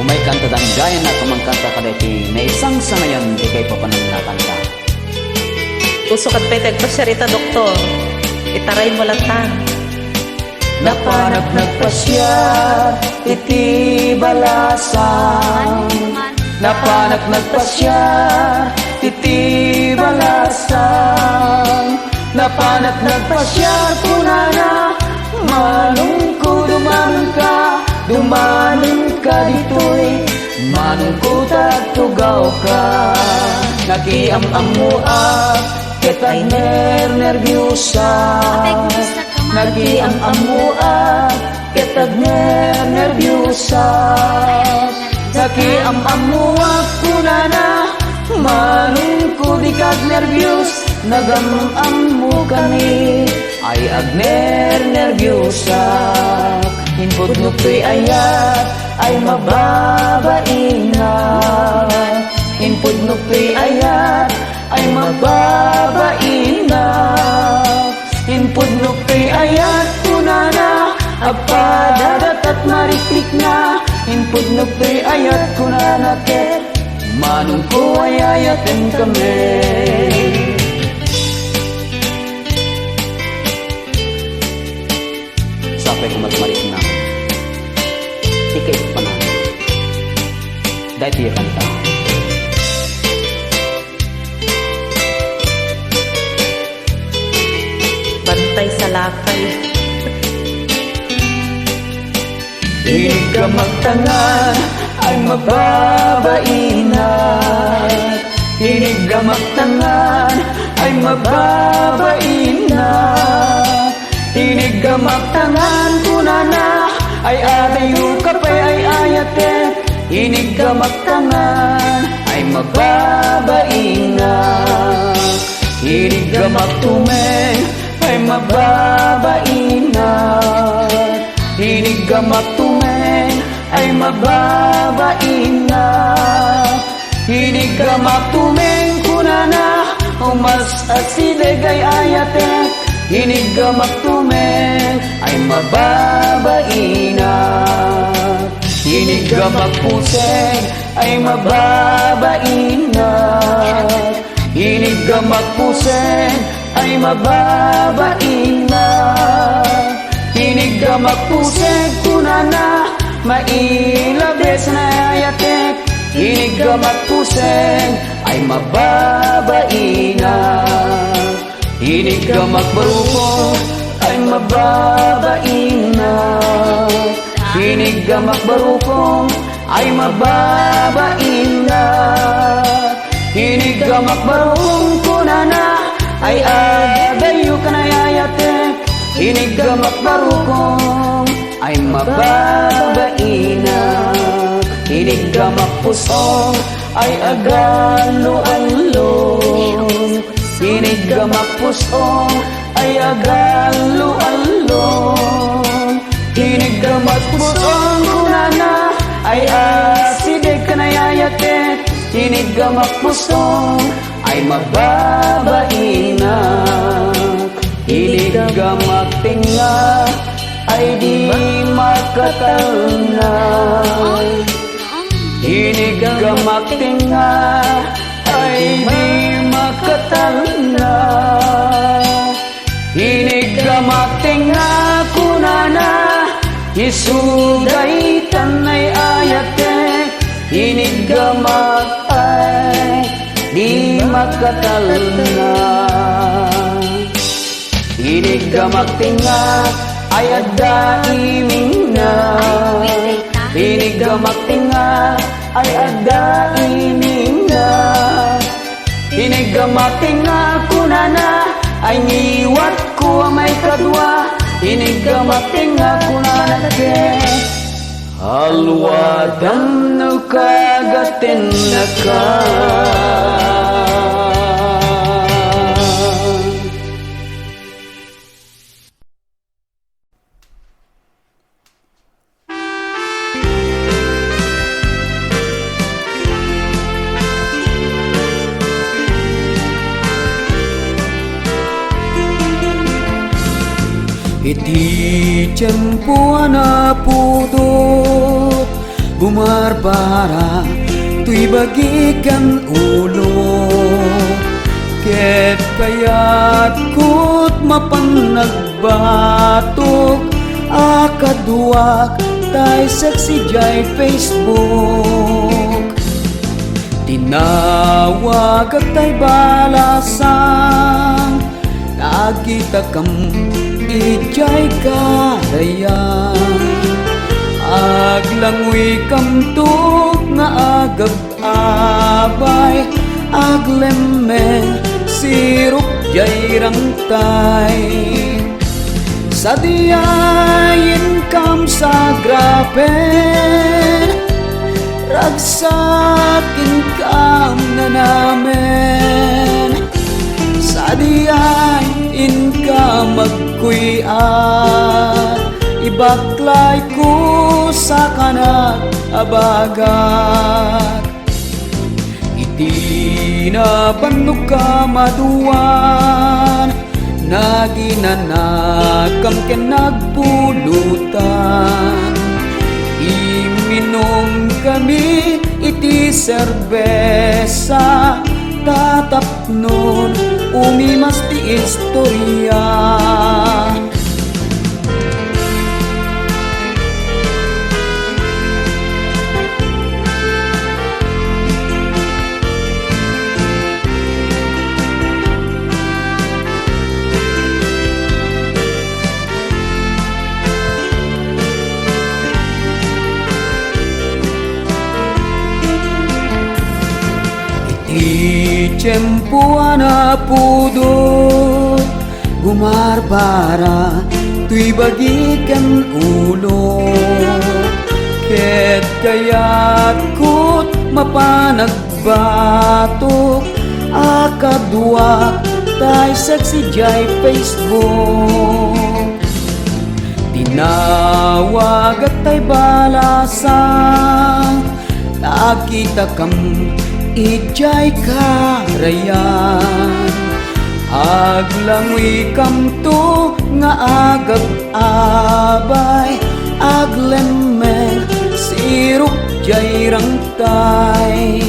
Umay kanta dan gaya na kumangkanta ka dati na isang sanayan di kay papananglakan ka. Usok at peteg pa siya rita, doktor. Itaray mo lang tan. Napanak nagpasya iti balasan. Napanak nagpasya iti balasan. Napanak nagpasya kunana manungko dumanong ka dito'y manungko tagtugaw ka. Nakiam-am mo kita'y nervyusa. Nagiam-am mo kita'y nervyusa. Nagiam-am mo kunana manungko di kag nervyus. Nagamam mo kami ay nervyusa. Input nukoy ayat ay mababaina. Input nukoy ayat ay mababaina. Input nukoy ayat kunana apadadat at mariklik na. Input nukoy ayat kunana ket manungko ay ayaten kami. Sampai kumat-marik na tika ipanan dahil tiya kanta Bantay sa lakay. Hilig ka magtangan ay mababainan. Hilig ka magtangan ay mababainan. Hilig ka magtangan kunana ay adayo ka pa'y ay ayate. Hilig ka magtangan ay mababainan. Hilig ka magtumeng ay mababainan. Hilig ka magtumeng ay mababainan. Hilig ka magtumeng kunana umas asilig ay ayate. Hinig ka magtumeng ay mababainat. Hinig ka magpuseng ay mababainat. Hinig ka magpuseng ay mababainat. Hinig ka magpuseng kunana mailabes na ayatek. Hinig ka magpuseng ay mababainat. Hinig ka magbarukong ay mababainat. Hinig ka magbarukong ay mababainat. Hinig ka magbarukong kunana ay adayo ka na yayatek. Hinig ka magbarukong ay mababainat. Hinig ka magpusong ay agalo-along. Hinig ka magpusong ay agalo-along. Hinig ka magpusong kunana ay asidig ka na yayatek. Hinig ka magpusong ay mababainat. Hinig ka magtinga ay di makatalnay. Hinig ka magtinga ay di makatalna. Hinig ka magtinga kunana isugay tanay ayatek. Hinig ka ay di makatalna. Hinig ka magtinga ay adaiming na. Hinig ka magtinga ay adaiming na. Hinig ka magtinga kunana ay niwat ko may kadwa. Hinig ka magtinga kunana ke halwadam no kagatin na ka. Iti tiyempo na pudot bumarbara tuy bagikan ulo ket kayat kut mapanagbatok akaduak tay seksi jay Facebook tinawag at tay balasang nakita kam ijay karayan aglangoy kam tuk nga agab-abay aglemeng sirup jay rangtay sa diyayin kam sa grapen ragsakin kam na namin sa diyayin ka magkuyan ibaklay ko sa kanat abagat iti na bandog ka maduan naginanakam ken nagpulutan iminom kami iti serbesa tatapnon umimas ti istorya Di tiyempo na pudot gumarbara tuy bagikan ulo ket kayat kut mapanagbatok akaduak tay seksi jay Facebook tinawag at tay balasang nakita kam ijay karayan aglangoy kam to nga agab-abay aglemeng sirup jay rangtay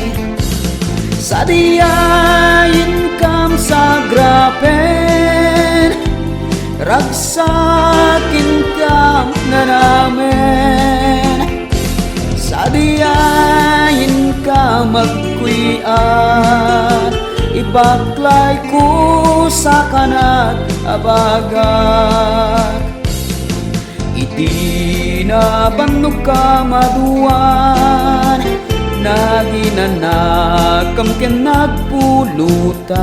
sa diyayin kam sa grapen ragsakin kam na namin sa diyayin ka magkuyan ibaklay ko sa kanat abagat iti na bandog ka maduan naginanakam ken nagpulutan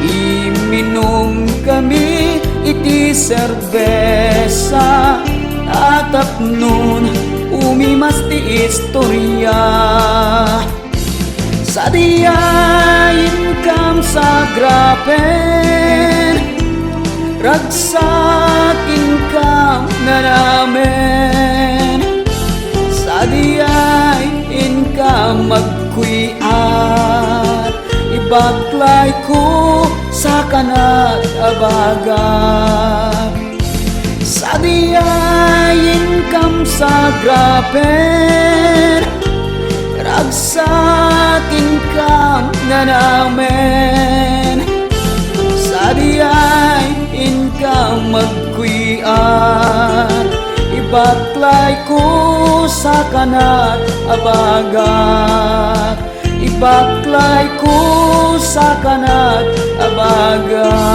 iminom kami iti serbesa tatapnon umimas ti istorya sa diyayin kam sa grapen ragsakin kam na namin sa diyayin ka magkuyan ibaklay ko sa kanat abagat sa diyayin kam sa grapen ragsakin kam na namin sa diyayin ka magkuyan ibaklay ko sa kanat abagat ibaklay ko sa kanat abagat